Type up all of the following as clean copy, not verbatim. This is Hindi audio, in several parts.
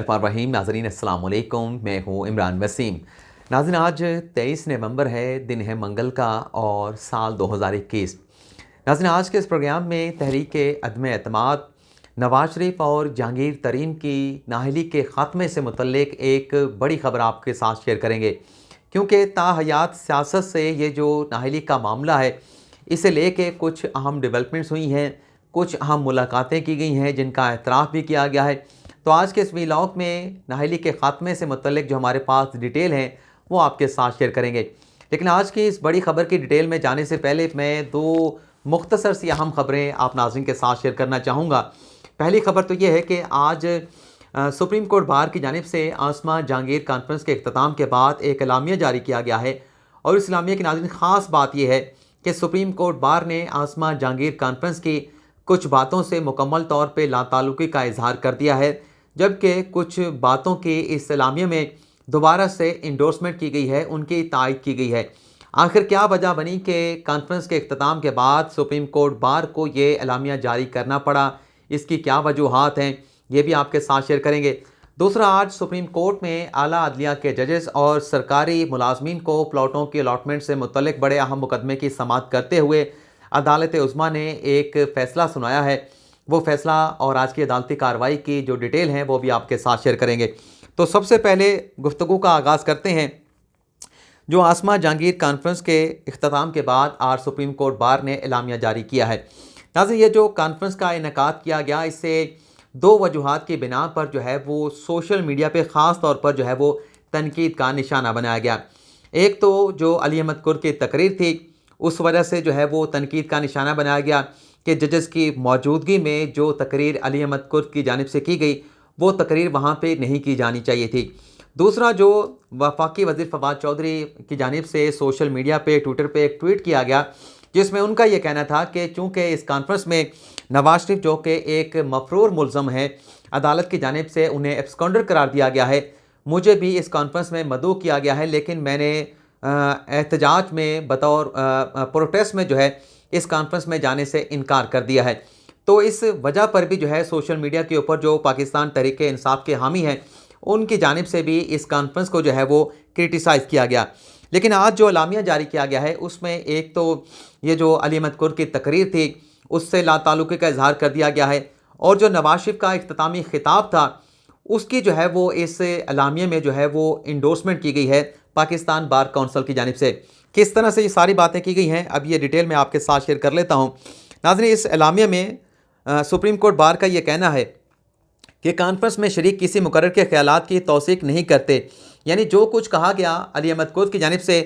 रहीम नाज़रीन अस्सलाम वालेकुम, मैं हूँ इमरान वसीम। नाज़रीन आज 23 नवंबर है, दिन है मंगल का और साल 2021। नाज़रीन आज के इस प्रोग्राम में तहरीक अदम एतमाद नवाज शरीफ और जहांगीर तरीन की नाअहली के ख़ात्मे से मुतल्लिक एक बड़ी ख़बर आपके साथ शेयर करेंगे, क्योंकि ताहयात सियासत से ये जो नाअहली का मामला है इसे लेके कुछ अहम डेवलपमेंट्स हुई हैं, कुछ अहम मुलाकातें की गई हैं जिनका एतराफ़ भी किया गया है। तो आज के इस वीलॉग में नाअहली के ख़ात्मे से मुतल्लिक जो हमारे पास डिटेल हैं वो आपके साथ शेयर करेंगे। लेकिन आज की इस बड़ी ख़बर की डिटेल में जाने से पहले मैं दो मुख्तसर सी अहम ख़बरें आप नाज़रीन के साथ शेयर करना चाहूँगा। पहली ख़बर तो ये है कि आज सुप्रीम कोर्ट बार की जानिब से आसमा जहांगीर कॉन्फ्रेंस के अख्ताम के बाद एक एलामिया जारी किया गया है और इस एलामिया की नाज़रीन ख़ास बात यह है कि सुप्रीम कोर्ट बार ने आसमा जहांगीर कॉन्फ्रेंस की कुछ बातों से मुकम्मल तौर पर लाताल्लुकी का इजहार कर दिया है, जबकि कुछ बातों की इस एलामिया में दोबारा से इंडोर्समेंट की गई है, उनकी तायद की गई है। आखिर क्या वजह बनी कि कॉन्फ्रेंस के अख्ताम के बाद सुप्रीम कोर्ट बार को ये एलामिया जारी करना पड़ा, इसकी क्या वजूहात हैं, ये भी आपके साथ शेयर करेंगे। दूसरा, आज सुप्रीम कोर्ट में आला अदलिया के जजेस और सरकारी मुलाजमीन को प्लॉटों की अलॉटमेंट से मुतल्लिक बड़े अहम मुकदमे की समाअत करते हुए अदालत उज़्मा ने एक फ़ैसला सुनाया है। वो फ़ैसला और आज की अदालती कार्रवाई की जो डिटेल हैं वो भी आपके साथ शेयर करेंगे। तो सबसे पहले गुफ्तगू का आगाज़ करते हैं जो आसमा जहांगीर कॉन्फ्रेंस के इख्तिताम के बाद आज सुप्रीम कोर्ट बार ने एलामिया जारी किया है। नाज़रीन, ये जो कॉन्फ्रेंस का इनेकाद किया गया, इससे दो वजूहात की बिना पर जो है वो सोशल मीडिया पे ख़ास तौर पर जो है वो तनकीद का निशाना बनाया गया। एक तो जो अली अहमद कुर्द की तकरीर थी उस वजह से जो है वो तनकीद का निशाना बनाया गया कि जजेस की मौजूदगी में जो तकरीर अली अहमद कुर्द की जानिब से की गई वो तकरीर वहाँ पे नहीं की जानी चाहिए थी। दूसरा, जो वफाकी वज़ीर फवाद चौधरी की जानिब से सोशल मीडिया पे ट्विटर पे एक ट्वीट किया गया जिसमें उनका ये कहना था कि चूँकि इस कॉन्फ्रेंस में नवाज शरीफ जो कि एक मफरूर मुल्ज़म है, अदालत की जानिब से उन्हें एब्सकॉन्डर करार दिया गया है, मुझे भी इस कॉन्फ्रेंस में मदऊ किया गया है, लेकिन मैंने एहतजाज में बतौर प्रोटेस्ट में जो है इस कॉन्फ्रेंस में जाने से इनकार कर दिया है। तो इस वजह पर भी जो है सोशल मीडिया के ऊपर जो पाकिस्तान तहरीक इंसाफ के हामी हैं उनकी जानिब से भी इस कॉन्फ्रेंस को जो है वो क्रिटिसाइज़ किया गया। लेकिन आज जो एलामिया जारी किया गया है उसमें एक तो ये जो अली अहमद कुर्द की तकरीर थी उससे लाताल्लुकी का इजहार कर दिया गया है और जो नवाज शरीफ का इख्तितामी खिताब था उसकी जो है वो इस एलामिया में जो है वो इंडोर्समेंट की गई है पाकिस्तान बार काउंसिल की जानिब से। किस तरह से ये सारी बातें की गई हैं अब ये डिटेल में आपके साथ शेयर कर लेता हूँ। नाज़रीन, इस एलामिया में सुप्रीम कोर्ट बार का ये कहना है कि कॉन्फ्रेंस में शरीक किसी मुकर्रर के ख्यालात की तौसीक नहीं करते, यानी जो कुछ कहा गया अली अहमद कुर्द की जानिब से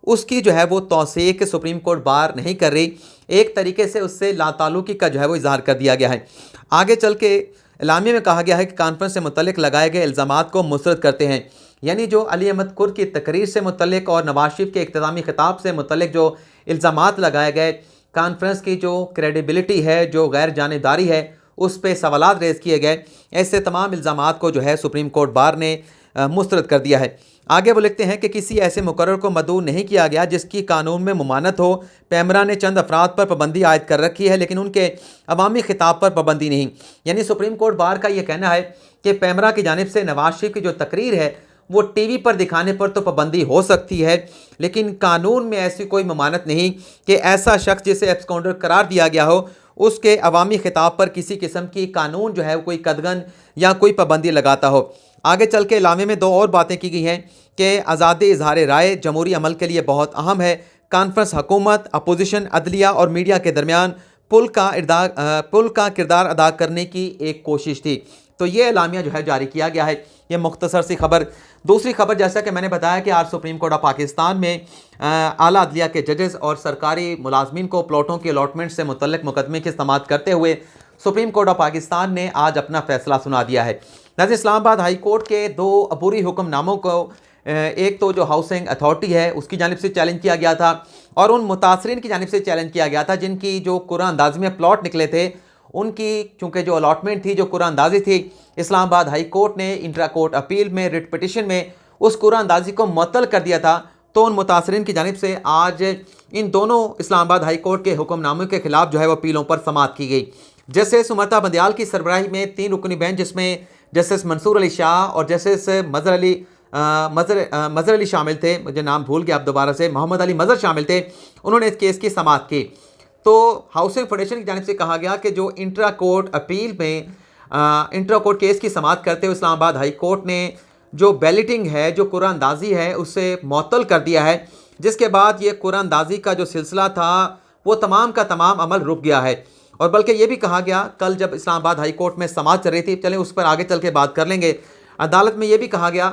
उसकी जो है वो तौसीक सुप्रीम कोर्ट बार नहीं कर रही, एक तरीके से उससे लाताल्लुकी का जो है वो इजहार कर दिया गया है। आगे चल के एलामिया में कहा गया है कि कॉन्फ्रेंस से मुतल्लिक लगाए गए इल्ज़ामात को मुस्तरद करते हैं, यानी जो अली अहमद कुर्द की तकरीर से मुतल्लिक और नवाज शरीफ के इख्तितामी खिताब से मुतल्लिक जो इल्ज़ामात लगाए गए, कॉन्फ्रेंस की जो क्रेडिबिलिटी है, जो गैर जानिबदारी है, उस पर सवालात रेज़ किए गए। ऐसे तमाम इल्ज़ामात को जो है सुप्रीम कोर्ट बार ने मुस्तरद कर दिया है। आगे वो लिखते हैं कि किसी ऐसे मुकर्रर को मदऊ नहीं किया गया जिसकी कानून में मुमानत हो। पैमरा ने चंद अफराद पर पाबंदी आयद कर रखी है लेकिन उनके अवामी खिताब पर पाबंदी नहीं। यानी सुप्रीम कोर्ट बार का ये कहना है कि पैमरा की जानिब से नवाज शरीफ की जो तकरीर है वो टीवी पर दिखाने पर तो पाबंदी हो सकती है, लेकिन कानून में ऐसी कोई ममानत नहीं कि ऐसा शख्स जिसे एब्सकॉन्डर करार दिया गया हो उसके अवामी खिताब पर किसी किस्म की कानून जो है कोई कदगन या कोई पाबंदी लगाता हो। आगे चल के इलामे में दो और बातें की गई हैं कि आज़ादी इजहार राय जमहूरी अमल के लिए बहुत अहम है। कॉन्फ्रेंस हुकूमत, अपोजिशन, अदलिया और मीडिया के दरमियान पुल का किरदार अदा करने की एक कोशिश थी। तो ये एलामिया जो है जारी किया गया है। ये मुख्तसर सी खबर। दूसरी खबर, जैसा कि मैंने बताया कि आज सुप्रीम कोर्ट ऑफ पाकिस्तान में आला अदलिया के जजेस और सरकारी मुलाजमीन को प्लॉटों की अलॉटमेंट से मुतल्लिक मुकदमे की समाअत करते हुए सुप्रीम कोर्ट ऑफ पाकिस्तान ने आज अपना फैसला सुना दिया है। नाज़रीन, इस्लामाबाद हाई कोर्ट के दो अबूरी हुक्मनामों को एक तो जो हाउसिंग अथॉरिटी है उसकी जानिब से चैलेंज किया गया था और उन मुतासरीन की जानिब से चैलेंज किया गया था जिनकी जो कुरानंदाजी में प्लॉट निकले थे, उनकी चूँकि जो अलॉटमेंट थी, जो कुरानंदाजी थी, इस्लामाबाद हाई कोर्ट ने इंट्रा कोर्ट अपील में रिट पिटिशन में उस कुरानंदाजी को मुअत्तल कर दिया था। तो उन मुतासरीन की जानिब से आज इन दोनों इस्लामाबाद हाई कोर्ट के हुक्मनामे के खिलाफ जो है वो अपीलों पर समाअत की गई। जस्टिस सुमता बंदयाल की सरबराही में 3 रुकनी बेंच जिसमें जस्टिस मंसूर अली शाह और जस्टिस मज़हर अली शामिल थे, मुझे नाम भूल गया आप दोबारा से, मोहम्मद अली मज़हर शामिल थे, उन्होंने इस केस की समाअत की। तो हाउसिंग फाउंडेशन की जानिब से कहा गया कि जो इंट्रा कोर्ट अपील में इंट्रा कोर्ट केस की समाअत करते हुए इस्लामाबाद हाई कोर्ट ने जो बैलेटिंग है, जो कुरानदाजी है, उससे मुअत्तल कर दिया है, जिसके बाद ये कुरानदाजी का जो सिलसिला था वो तमाम का तमाम अमल रुक गया है। और बल्कि ये भी कहा गया, कल जब इस्लामाबाद हाई कोर्ट में समाअत चल रही थी, चलें उस पर आगे चल के बात कर लेंगे, अदालत में ये भी कहा गया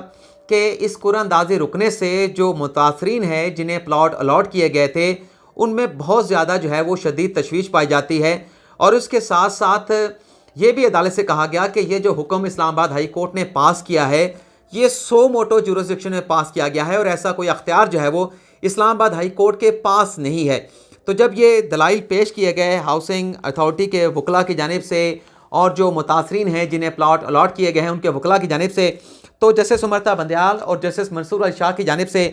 कि इस कुरानदाजी रुकने से जो मुतासरीन है जिन्हें प्लॉट अलॉट किए गए थे उनमें बहुत ज़्यादा जो है वो शदीद तशवीश पाई जाती है। और उसके साथ साथ ये भी अदालत से कहा गया कि ये जो हुक्म इस्लामाबाद हाई कोर्ट ने पास किया है ये सो मोटो जुरिस्डिक्शन में पास किया गया है और ऐसा कोई अख्तियार जो है वो इस्लामाबाद हाई कोर्ट के पास नहीं है। तो जब ये दलाइल पेश किए गए हाउसिंग अथॉरिटी के वकला की जानिब से और जो मुतासरीन हैं जिन्हें प्लॉट अलॉट किए गए हैं उनके वकला की जानिब से, तो जस्टिस उमरता बंदयाल और जस्टिस मंसूर अली शाह की जानिब से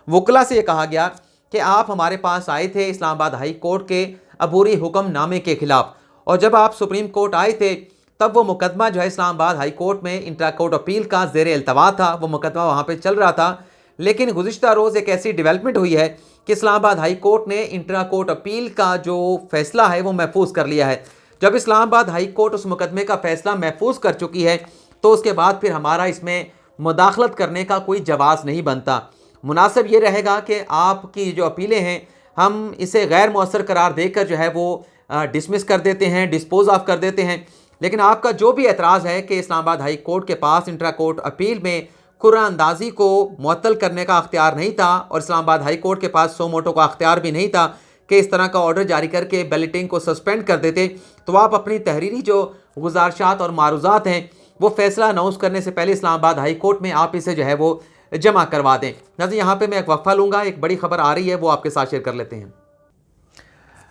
वकला से ये कहा गया कि आप हमारे पास आए थे इस्लामाबाद हाई कोर्ट के अबूरी हुक्मनामे के ख़िलाफ़, और जब आप सुप्रीम कोर्ट आए थे तब वो मुकदमा जो है इस्लामाबाद हाई कोर्ट में इंट्रा कोर्ट अपील का ज़ेर अल्तवा था, वो मुकदमा वहाँ पर चल रहा था। लेकिन गुज़िश्ता रोज़ एक ऐसी डेवलपमेंट हुई है कि इस्लामाबाद हाई कोर्ट ने इंट्रा कोर्ट अपील का जो फ़ैसला है वो महफूज कर लिया है। जब इस्लामाबाद हाई कोर्ट उस मुकदमे का फ़ैसला महफूज कर चुकी है तो उसके बाद फिर हमारा इसमें मुदाखलत करने का कोई जवाज़ नहीं बनता। मुनासिब ये रहेगा कि आपकी जो अपीलें हैं हम इसे गैर मौसर करार देकर जो है वो डिसमिस कर देते हैं, डिस्पोज ऑफ कर देते हैं। लेकिन आपका जो भी एतराज़ है कि इस्लामाबाद हाई कोर्ट के पास इंट्रा कोर्ट अपील में कुरानदाजी को मुअत्तल करने का अख्तियार नहीं था और इस्लामाबाद हाई कोर्ट के पास सो मोटो का अख्तियार भी नहीं था कि इस तरह का ऑर्डर जारी करके बैलेटिंग को सस्पेंड कर देते, तो आप अपनी तहरीरी जो गुजारिशात और मारूज़ात हैं वो फ़ैसला अनाउंस करने से पहले इस्लामाबाद हाई कोर्ट में आप इसे जो है वो जमा करवा दें। नाज़रीन, यहाँ पे मैं एक वक्फा लूँगा, एक बड़ी खबर आ रही है वो आपके साथ शेयर कर लेते हैं।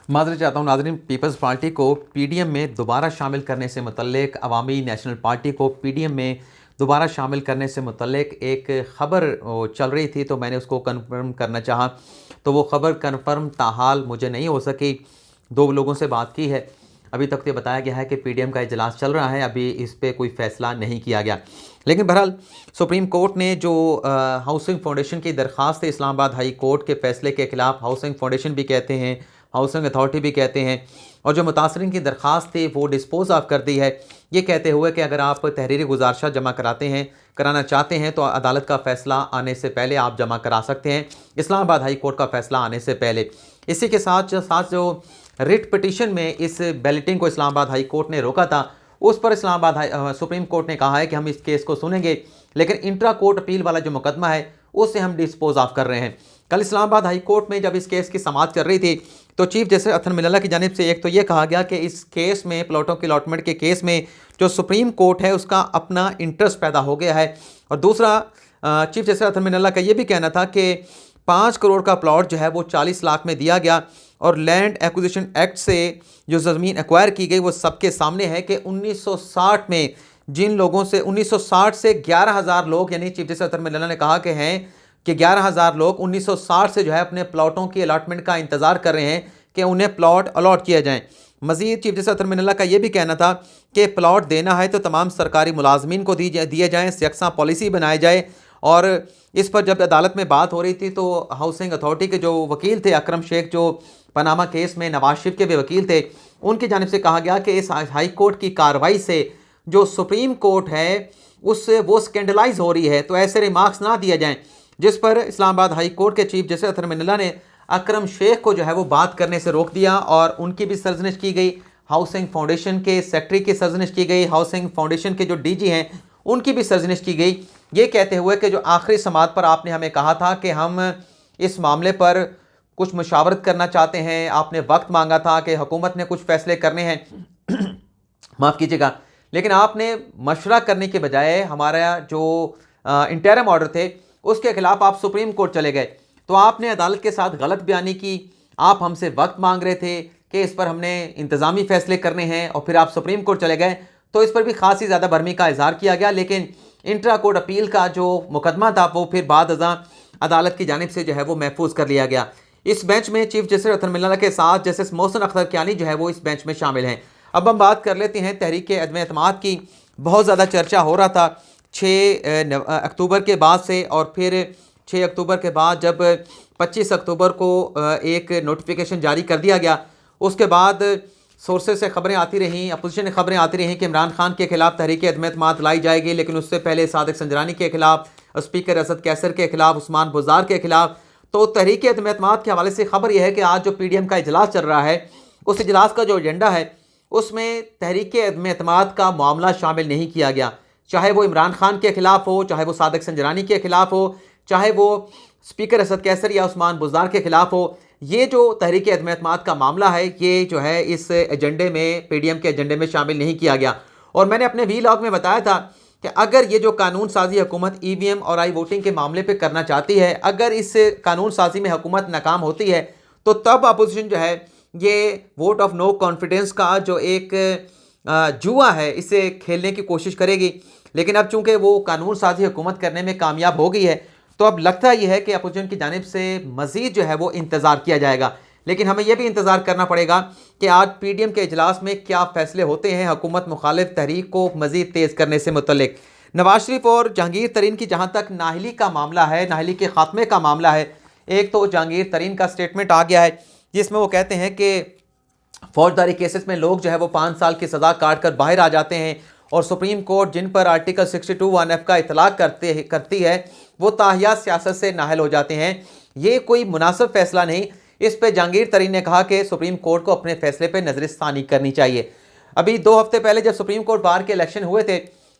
माज़रत चाहता हूँ नाज़रीन, पीपल्स पार्टी को पीडीएम में दोबारा शामिल करने से मुतल्लिक, अवामी नेशनल पार्टी को पीडीएम में दोबारा शामिल करने से मुतल्लिक एक ख़बर चल रही थी, तो मैंने उसको कन्फर्म करना चाहा, तो वो ख़बर कन्फर्म ताहाल मुझे नहीं हो सकी। दो लोगों से बात की है, अभी तक तो बताया गया है कि पीडीएम का इजलास चल रहा है, अभी इस पर कोई फ़ैसला नहीं किया गया। लेकिन बहरहाल सुप्रीम कोर्ट ने जो हाउसिंग फाउंडेशन की दरख्वास्त है इस्लामाबाद हाई कोर्ट के फ़ैसले के ख़िलाफ़, हाउसिंग फाउंडेशन भी कहते हैं, हाउसिंग अथॉरिटी भी कहते हैं, और जो मुतासरीन की दरख्वास्त थी वो डिस्पोज ऑफ कर दी है, ये कहते हुए कि अगर आप तहरीरी गुजारिशा जमा कराना चाहते हैं तो अदालत का फ़ैसला आने से पहले आप जमा करा सकते हैं, इस्लामाबाद हाई कोर्ट का फ़ैसला आने से पहले। इसी के साथ साथ जो रिट पिटीशन में इस बैलेटिंग को इस्लामाबाद हाई कोर्ट ने रोका था, उस पर सुप्रीम कोर्ट ने कहा है कि हम इस केस को सुनेंगे, लेकिन इंट्रा कोर्ट अपील वाला जो मुकदमा है उससे हम डिस्पोज ऑफ कर रहे हैं। कल इस्लामाबाद हाई कोर्ट में जब इस केस की समाअत चल रही थी तो चीफ जस्टिस अथन मिनल्ला की जानिब से एक तो ये कहा गया कि इस केस में, प्लॉटों की अलॉटमेंट के केस में जो सुप्रीम कोर्ट है उसका अपना इंटरेस्ट पैदा हो गया है, और दूसरा चीफ जस्टिस अथन मिनल्ला का ये भी कहना था कि 5 करोड़ का प्लॉट जो है वो 40 लाख में दिया गया, और लैंड एक्विजिशन एक्ट से जो ज़मीन एक्वायर की गई वो सबके सामने है कि 1960 में जिन लोगों से 1960 से 11,000 लोग, यानी चीफ जस्टिस अथन मिनल्ला ने कहा कि हैं कि 11,000 लोग 1960 से जो है अपने प्लॉटों की अलॉटमेंट का इंतज़ार कर रहे हैं कि उन्हें प्लॉट अलॉट किया जाए। मज़ीद चीफ जस्टिस अथर मिनल्ला का ये भी कहना था कि प्लॉट देना है तो तमाम सरकारी मुलाजमीन को दिए जाएँ, यकसा पॉलिसी बनाई जाए। और इस पर जब अदालत में बात हो रही थी तो हाउसिंग अथॉरिटी के जो वकील थे अकरम शेख, जो पनामा केस में नवाज शरीफ के भी वकील थे, उनकी जानिब से कहा गया कि इस हाई कोर्ट की कार्रवाई से जो सुप्रीम कोर्ट है उससे वो स्कैंडलाइज हो रही है, तो ऐसे रिमार्क्स ना दिए जाएँ। जिस पर इस्लामाबाद हाई कोर्ट के चीफ जस्टिस अथर मिनल्ला ने अकरम शेख को जो है वो बात करने से रोक दिया, और उनकी भी सरजनिश की गई, हाउसिंग फाउंडेशन के सेक्रेटरी की सरजनिश की गई, हाउसिंग फाउंडेशन के जो डीजी हैं उनकी भी सरजनिश की गई, ये कहते हुए कि जो आखिरी समाअत पर आपने हमें कहा था कि हम इस मामले पर कुछ मुशावरत करना चाहते हैं, आपने वक्त मांगा था कि हुकूमत ने कुछ फ़ैसले करने हैं माफ़ कीजिएगा, लेकिन आपने मशवरा करने के बजाय हमारा जो इंटरिम ऑर्डर थे उसके खिलाफ आप सुप्रीम कोर्ट चले गए, तो आपने अदालत के साथ गलत बयानी की, आप हमसे वक्त मांग रहे थे कि इस पर हमने इंतज़ामी फ़ैसले करने हैं, और फिर आप सुप्रीम कोर्ट चले गए, तो इस पर भी खासी ज़्यादा बरहमी का इजहार किया गया। लेकिन इंट्रा कोर्ट अपील का जो मुकदमा था वो फिर बाद अज़ां अदालत की जानिब से जो है वो महफूज कर लिया गया। इस बेंच में चीफ जस्टिस अथर मिनल्ला के साथ जस्टिस मोहसिन अख्तर कियानी जो है वो इस बेंच में शामिल हैं। अब हम बात कर लेते हैं तहरीक अदम एतमाद की, बहुत ज़्यादा चर्चा हो रहा था 6 अक्टूबर के बाद से, और फिर 6 अक्टूबर के बाद जब 25 अक्टूबर को एक नोटिफिकेशन जारी कर दिया गया, उसके बाद सोर्सेज से खबरें आती रहीं, अपोजिशन खबरें आती रहीं कि इमरान खान के खिलाफ तहरीक अदम-ए-एतमाद लाई जाएगी, लेकिन उससे पहले सादिक संजरानी के खिलाफ, स्पीकर असद कैसर के खिलाफ, उस्मान बुज़दार के खिलाफ। तो तहरीक अदम-ए-एतमाद के हवाले से खबर यह है कि आज जो PDM का इजलास चल रहा है, उस इजलास का जो एजेंडा है उसमें तहरीक अदम-ए-एतमाद का मामला शामिल नहीं किया गया। चाहे वो इमरान खान के खिलाफ हो, चाहे वो सादिक संजरानी के खिलाफ हो, चाहे वो स्पीकर असद कैसर या उस्मान बुज़दार के खिलाफ हो, ये जो तहरीक अदम-ए-एतमाद का मामला है, ये जो है इस एजेंडे में, PDM के एजेंडे में शामिल नहीं किया गया। और मैंने अपने वीलॉग में बताया था कि अगर ये जो कानून साजी हुकूमत EVM और आई वोटिंग के मामले पे करना चाहती है, अगर इस कानून साजी में हुकूमत नाकाम होती है, तो तब अपोजिशन जो है ये वोट ऑफ नो कॉन्फिडेंस का जो एक जुआ है, इसे खेलने की कोशिश करेगी। लेकिन अब चूंकि वो कानून साजी हुकूमत करने में कामयाब हो गई है, तो अब लगता यह है कि अपोजिशन की जानिब से मज़ीद जो है वो इंतज़ार किया जाएगा। लेकिन हमें यह भी इंतज़ार करना पड़ेगा कि आज PDM के इजलास में क्या फ़ैसले होते हैं हुकूमत मुखालिफ तहरीक को मज़ीद तेज़ करने से मुतल्लिक। नवाज शरीफ और जहांगीर तरीन की जहाँ तक नाहली का मामला है, नाहली के ख़ात्मे का मामला है, एक तो जहांगीर तरीन का स्टेटमेंट आ गया है जिसमें वो कहते हैं कि फौजदारी केसेस में लोग जो है वो 5 साल की सज़ा काट कर बाहर आ जाते हैं, और सुप्रीम कोर्ट जिन पर आर्टिकल 62(1)(f) का इतलाक़ करती है वो ताहियात सियासत से नाहल हो जाते हैं। ये कोई मुनासिब फ़ैसला नहीं। इस पर जहांगीर तरीन ने कहा कि सुप्रीम कोर्ट को अपने फ़ैसले पर नज़रसानी करनी चाहिए। अभी 2 हफ्ते पहले जब सुप्रीम कोर्ट बार के इलेक्शन हुए थे,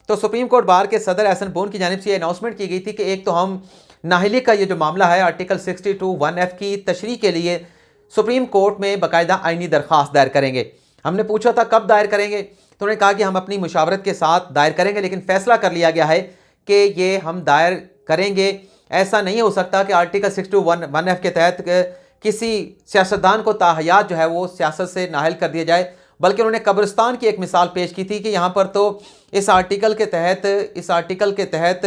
तो सुप्रीम कोर्ट बार के सदर एहसन बोन की जानिब से ये अनाउंसमेंट की गई थी कि एक तो हम नाहली का ये जो मामला है आर्टिकल 62(1)(f) की तशरीह के लिए सुप्रीम कोर्ट में बाकायदा आइनी दरख्वास्त दायर करेंगे। हमने पूछा था कब दायर करेंगे, तो उन्होंने कहा कि हम अपनी मुशावरत के साथ दायर करेंगे, लेकिन फैसला कर लिया गया है कि ये हम दायर करेंगे। ऐसा नहीं हो सकता कि आर्टिकल 62(1)(f) के तहत किसी सियासतदान को ताहयात जो है वो सियासत से नाहल कर दिया जाए। बल्कि उन्होंने कब्रिस्तान की एक मिसाल पेश की थी कि यहाँ पर तो इस आर्टिकल के तहत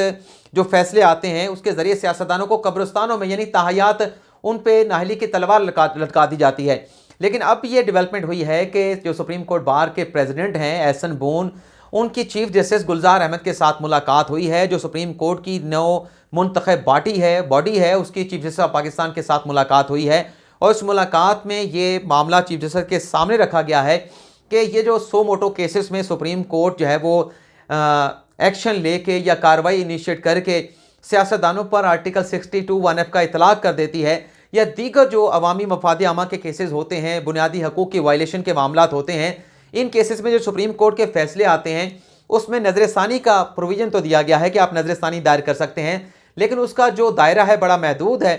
जो फैसले आते हैं उसके ज़रिए सियासतदानों को कब्रिस्तानों में यानी ताहयात उन पे नाहली की तलवार लटका दी जाती है। लेकिन अब ये डेवलपमेंट हुई है कि जो सुप्रीम कोर्ट बार के प्रेसिडेंट हैं एहसन बोन, उनकी चीफ जस्टिस गुलजार अहमद के साथ मुलाकात हुई है। जो सुप्रीम कोर्ट की नौ मुंतखब बॉडी है उसकी चीफ जस्टिस ऑफ पाकिस्तान के साथ मुलाकात हुई है, और इस मुलाकात में ये मामला चीफ जस्टिस के सामने रखा गया है कि ये जो 100 मोटो केसेस में सुप्रीम कोर्ट जो है वो एक्शन लेके या कार्रवाई इनिशिएट करके सियासतदानों पर आर्टिकल 62(1)(f) का इतलाक़ कर देती है, या दीगर जो अवामी मफाद आमा के केसेस होते हैं, बुनियादी हकूक़ की वायलेशन के मामलात होते हैं, इन केसेस में जो सुप्रीम कोर्ट के फैसले आते हैं उसमें नज़रसानी का प्रोविज़न तो दिया गया है कि आप नज़रसानी दायर कर सकते हैं, लेकिन उसका जो दायरा है बड़ा महदूद है।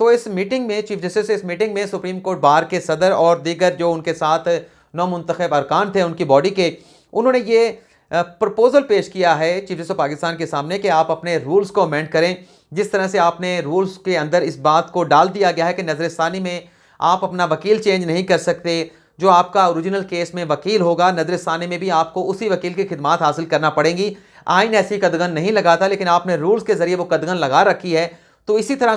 तो इस मीटिंग में चीफ जस्टिस इस मीटिंग में सुप्रीम कोर्ट बार के सदर और दीगर जो उनके साथ 9 मुंतखब अरकान थे उनकी बॉडी के, उन्होंने ये प्रपोज़ल पेश किया है चीफ जस्टिस पाकिस्तान के सामने कि आप अपने रूल्स को अमेंड करें। जिस तरह से आपने रूल्स के अंदर इस बात को डाल दिया गया है कि नज़रसानी में आप अपना वकील चेंज नहीं कर सकते, जो आपका ओरिजिनल केस में वकील होगा नज़रसानी में भी आपको उसी वकील की खिदमात हासिल करना पड़ेगी। आइन ऐसी कदगन नहीं लगाता, लेकिन आपने रूल्स के ज़रिए वो कदगन लगा रखी है। तो इसी तरह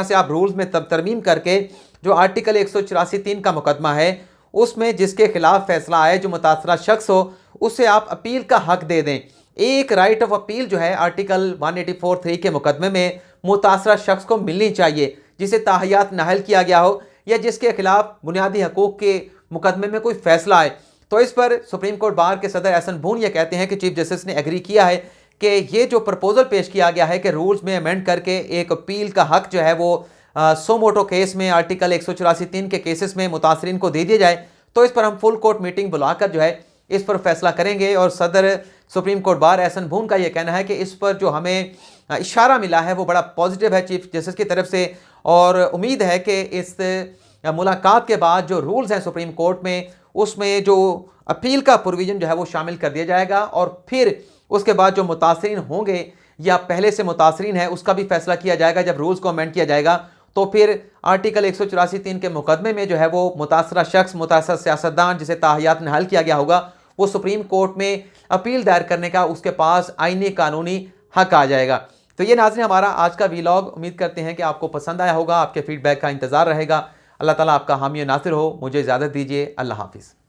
से आप रूल्स में तरमीम करके जो आर्टिकल 184(3) का मुकदमा है उसमें जिसके खिलाफ फैसला आए, जो मुतासरा शख्स हो, उसे आप अपील का हक दे दें। एक राइट ऑफ अपील जो है आर्टिकल 184(3) के मुकदमे में मुतासरा शख्स को मिलनी चाहिए, जिसे ताहयात नाहल किया गया हो या जिसके खिलाफ बुनियादी हकूक़ के मुकदमे में कोई फैसला आए। तो इस पर सुप्रीम कोर्ट बार के सदर एहसन बोन ये कहते हैं कि चीफ जस्टिस ने एग्री किया है कि ये जो प्रपोजल पेश किया गया है कि रूल्स में अमेंड करके एक अपील का हक जो है वो 100 मोटो केस में आर्टिकल 184(3) के केसेस में मुतासरीन को दे दिया जाए। तो इस पर हम फुल कोर्ट मीटिंग बुलाकर जो है इस पर फैसला करेंगे। और सदर supreme court bar Ehsan bone का ये कहना है कि इस पर जो हमें इशारा मिला है वो बड़ा पॉजिटिव है चीफ जस्टिस की तरफ से, और उम्मीद है कि इस मुलाकात के बाद जो रूल्स हैं सुप्रीम कोर्ट में उसमें जो अपील का प्रोविज़न जो है वो शामिल कर दिया जाएगा, और फिर उसके बाद जो मुतासरीन होंगे या पहले से मुतासरीन है उसका भी फैसला किया जाएगा। जब रूल्स को अमेंड किया जाएगा तो फिर आर्टिकल 184(3) के मुकदमे में जो है वो मुतासरा शख्स, मुतासर सियासतदान जिसे ताहयात नाहल किया गया होगा, वो सुप्रीम कोर्ट में अपील दायर करने का उसके पास आईनी कानूनी हक आ जाएगा। तो ये नाज़रीन हमारा आज का वीलॉग, उम्मीद करते हैं कि आपको पसंद आया होगा। आपके फीडबैक का इंतज़ार रहेगा। अल्लाह ताला आपका हामी नासिर हो। मुझे इजाज़त दीजिए। अल्लाह हाफिज़।